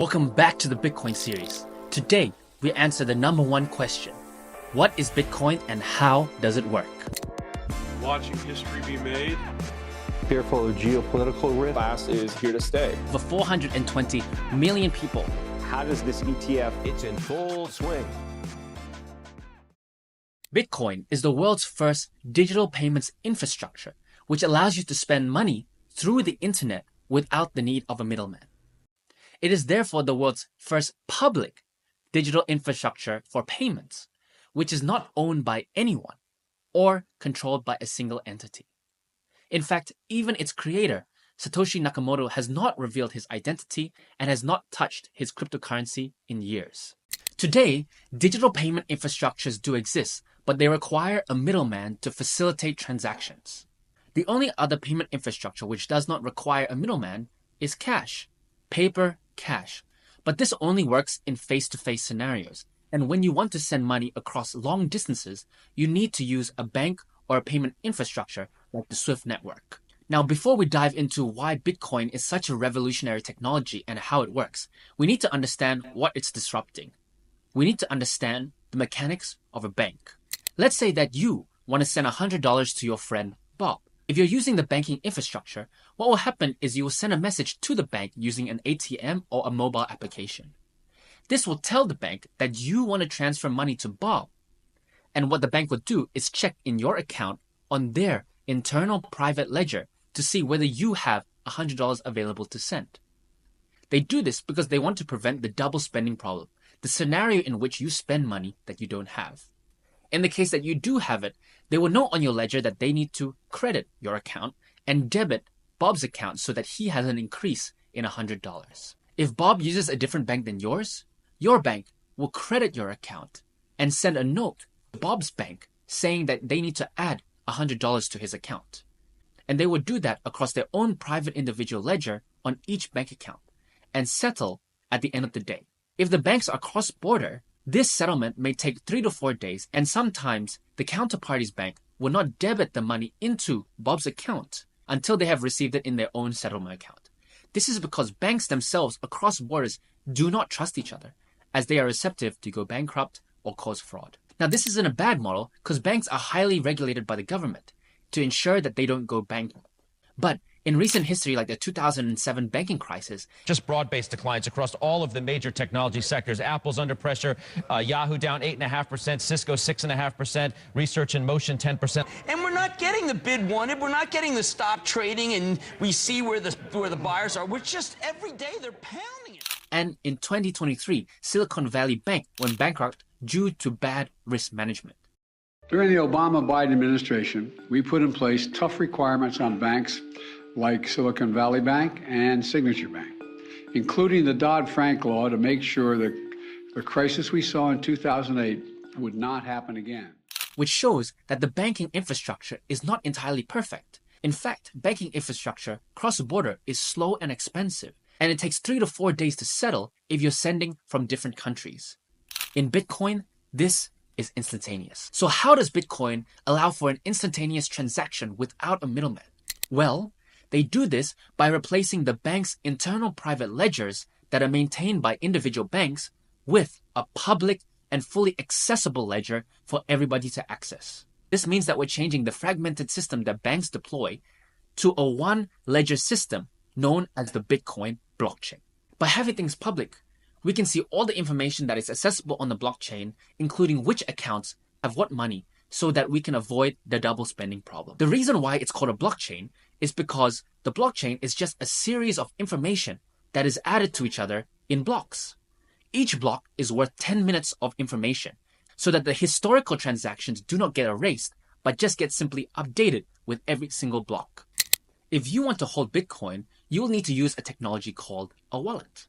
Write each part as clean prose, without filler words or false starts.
Welcome back to the Bitcoin series. Today, we answer the number one question. What is Bitcoin and how does it work? Watching history be made. Fearful of geopolitical risk. Class is here to stay. For 420 million people. How does this ETF? It's in full swing. Bitcoin is the world's first digital payments infrastructure, which allows you to spend money through the internet without the need of a middleman. It is therefore the world's first public digital infrastructure for payments, which is not owned by anyone or controlled by a single entity. In fact, even its creator, Satoshi Nakamoto, has not revealed his identity and has not touched his cryptocurrency in years. Today, digital payment infrastructures do exist, but they require a middleman to facilitate transactions. The only other payment infrastructure which does not require a middleman is cash, paper cash. But this only works in face-to-face scenarios. And when you want to send money across long distances, you need to use a bank or a payment infrastructure like the SWIFT network. Now, before we dive into why Bitcoin is such a revolutionary technology and how it works, we need to understand what it's disrupting. We need to understand the mechanics of a bank. Let's say that you want to send $100 to your friend Bob. If you're using the banking infrastructure, what will happen is you will send a message to the bank using an ATM or a mobile application. This will tell the bank that you want to transfer money to Bob. And what the bank will do is check in your account on their internal private ledger to see whether you have $100 available to send. They do this because they want to prevent the double spending problem, the scenario in which you spend money that you don't have. In the case that you do have it, they will know on your ledger that they need to credit your account and debit Bob's account so that he has an increase in $100. If Bob uses a different bank than yours, your bank will credit your account and send a note to Bob's bank saying that they need to add $100 to his account. And they will do that across their own private individual ledger on each bank account and settle at the end of the day. If the banks are cross-border, this settlement may take 3 to 4 days, and sometimes the counterparty's bank will not debit the money into Bob's account until they have received it in their own settlement account. This is because banks themselves across borders do not trust each other, as they are receptive to go bankrupt or cause fraud. Now, this isn't a bad model because banks are highly regulated by the government to ensure that they don't go bankrupt. But in recent history, like the 2007 banking crisis, just broad-based declines across all of the major technology sectors. Apple's under pressure, Yahoo down 8.5%, Cisco 6.5%, Research in Motion 10%. And we're not getting the bid wanted. We're not getting the stop trading, and we see where the buyers are. We're just every day they're pounding it. And in 2023, Silicon Valley Bank went bankrupt due to bad risk management. During the Obama-Biden administration, we put in place tough requirements on banks like Silicon Valley Bank and Signature Bank, including the Dodd-Frank law to make sure that the crisis we saw in 2008 would not happen again. Which shows that the banking infrastructure is not entirely perfect. In fact, banking infrastructure cross-border is slow and expensive, and it takes 3 to 4 days to settle if you're sending from different countries. In Bitcoin, this is instantaneous. So how does Bitcoin allow for an instantaneous transaction without a middleman? Well, they do this by replacing the bank's internal private ledgers that are maintained by individual banks with a public and fully accessible ledger for everybody to access. This means that we're changing the fragmented system that banks deploy to a one-ledger system known as the Bitcoin blockchain. By having things public, we can see all the information that is accessible on the blockchain, including which accounts have what money, so that we can avoid the double spending problem. The reason why it's called a blockchain is because the blockchain is just a series of information that is added to each other in blocks. Each block is worth 10 minutes of information, so that the historical transactions do not get erased, but just get simply updated with every single block. If you want to hold Bitcoin, you will need to use a technology called a wallet.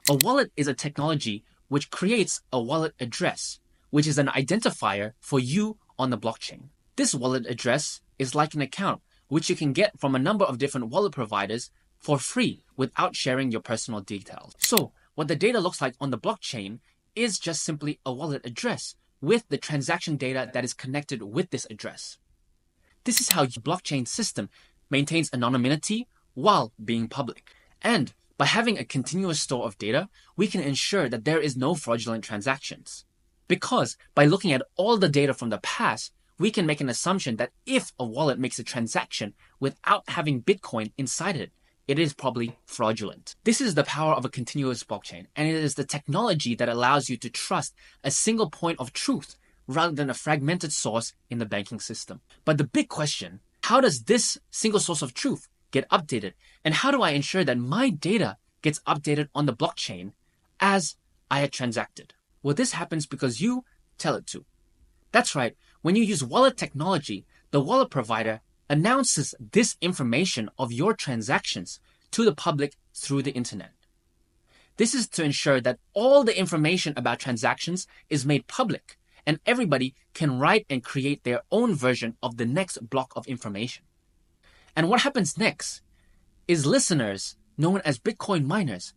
A wallet is a technology which creates a wallet address, which is an identifier for you on the blockchain. This wallet address is like an account which you can get from a number of different wallet providers for free without sharing your personal details. So what the data looks like on the blockchain is just simply a wallet address with the transaction data that is connected with this address. This is how your blockchain system maintains anonymity while being public. And by By having a continuous store of data, we can ensure that there is no fraudulent transactions. Because by looking at all the data from the past, we can make an assumption that if a wallet makes a transaction without having Bitcoin inside it, it is probably fraudulent. This is the power of a continuous blockchain, and it is the technology that allows you to trust a single point of truth rather than a fragmented source in the banking system. But the big question, how does this single source of truth get updated? And how do I ensure that my data gets updated on the blockchain as I had transacted? Well, this happens because you tell it to. That's right. When you use wallet technology, the wallet provider announces this information of your transactions to the public through the internet. This is to ensure that all the information about transactions is made public and everybody can write and create their own version of the next block of information. And what happens next is listeners, known as Bitcoin miners,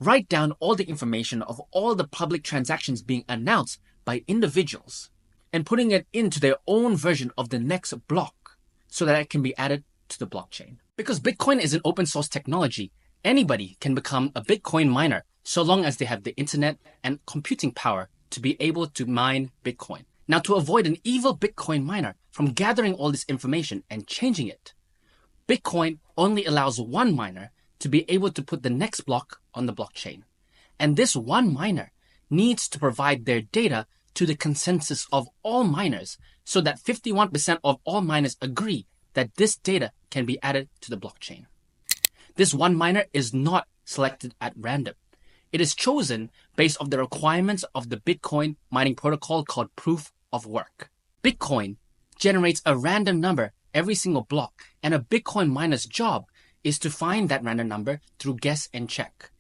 write down all the information of all the public transactions being announced by individuals and putting it into their own version of the next block so that it can be added to the blockchain. Because Bitcoin is an open source technology, anybody can become a Bitcoin miner so long as they have the internet and computing power to be able to mine Bitcoin. Now, to avoid an evil Bitcoin miner from gathering all this information and changing it, Bitcoin only allows one miner to be able to put the next block on the blockchain. And this one miner needs to provide their data to the consensus of all miners so that 51% of all miners agree that this data can be added to the blockchain. This one miner is not selected at random. It is chosen based on the requirements of the Bitcoin mining protocol called proof of work. Bitcoin generates a random number every single block, and a Bitcoin miner's job is to find that random number through guess and check.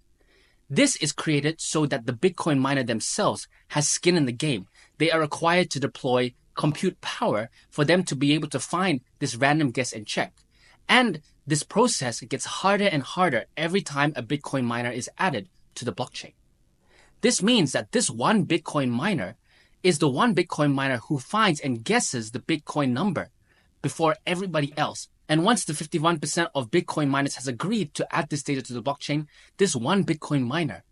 This is created so that the Bitcoin miner themselves has skin in the game. They are required to deploy compute power for them to be able to find this random guess and check. And this process gets harder and harder every time a Bitcoin miner is added to the blockchain. This means that this one Bitcoin miner is the one Bitcoin miner who finds and guesses the Bitcoin number before everybody else. And once the 51% of Bitcoin miners has agreed to add this data to the blockchain, this one Bitcoin miner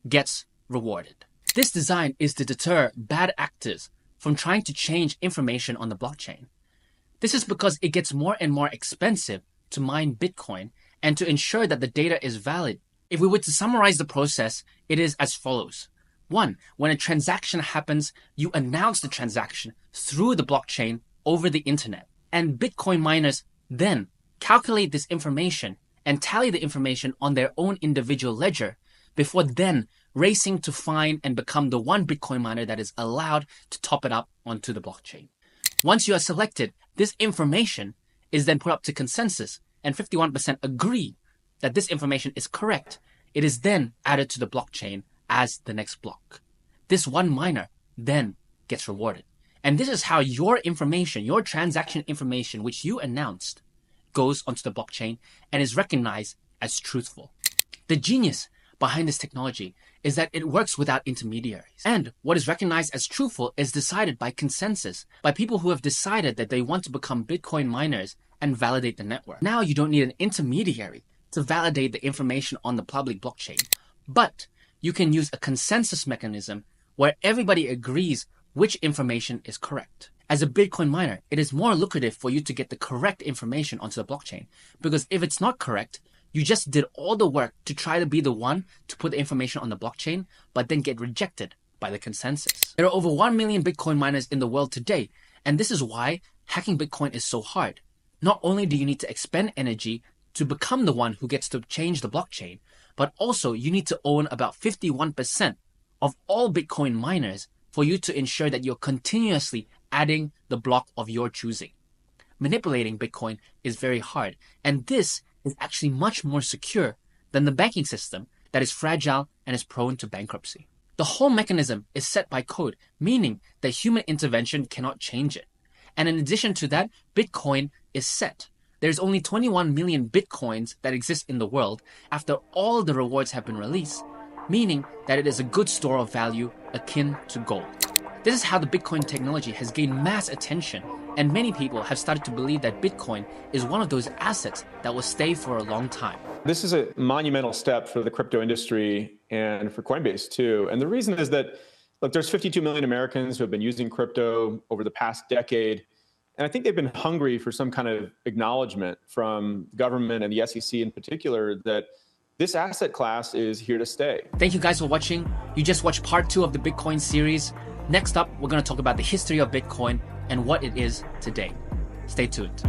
gets rewarded. This design is to deter bad actors from trying to change information on the blockchain. This is because it gets more and more expensive to mine Bitcoin and to ensure that the data is valid. If we were to summarize the process, it is as follows. 1. When a transaction happens, you announce the transaction through the blockchain over the internet. And Bitcoin miners then calculate this information and tally the information on their own individual ledger before then racing to find and become the one Bitcoin miner that is allowed to top it up onto the blockchain. Once you are selected, this information is then put up to consensus and 51% agree that this information is correct. It is then added to the blockchain as the next block. This one miner then gets rewarded. And this is how your information, your transaction information, which you announced, goes onto the blockchain and is recognized as truthful. The genius behind this technology is that it works without intermediaries. And what is recognized as truthful is decided by consensus, by people who have decided that they want to become Bitcoin miners and validate the network. Now you don't need an intermediary to validate the information on the public blockchain, but you can use a consensus mechanism where everybody agrees which information is correct. As a Bitcoin miner, it is more lucrative for you to get the correct information onto the blockchain, because if it's not correct, you just did all the work to try to be the one to put the information on the blockchain, but then get rejected by the consensus. There are over 1 million Bitcoin miners in the world today, and this is why hacking Bitcoin is so hard. Not only do you need to expend energy to become the one who gets to change the blockchain, but also you need to own about 51% of all Bitcoin miners for you to ensure that you're continuously adding the block of your choosing. Manipulating Bitcoin is very hard, and this is actually much more secure than the banking system that is fragile and is prone to bankruptcy. The whole mechanism is set by code, meaning that human intervention cannot change it. And in addition to that, Bitcoin is set. There's only 21 million Bitcoins that exist in the world after all the rewards have been released, meaning that it is a good store of value akin to gold. This is how the Bitcoin technology has gained mass attention And many people have started to believe that Bitcoin is one of those assets that will stay for a long time. This is a monumental step for the crypto industry and for Coinbase too. And the reason is that, look, there's 52 million Americans who have been using crypto over the past decade. And I think they've been hungry for some kind of acknowledgement from the government and the SEC in particular that this asset class is here to stay. Thank you guys for watching. You just watched part 2 of the Bitcoin series. Next up, we're going to talk about the history of Bitcoin and what it is today. Stay tuned.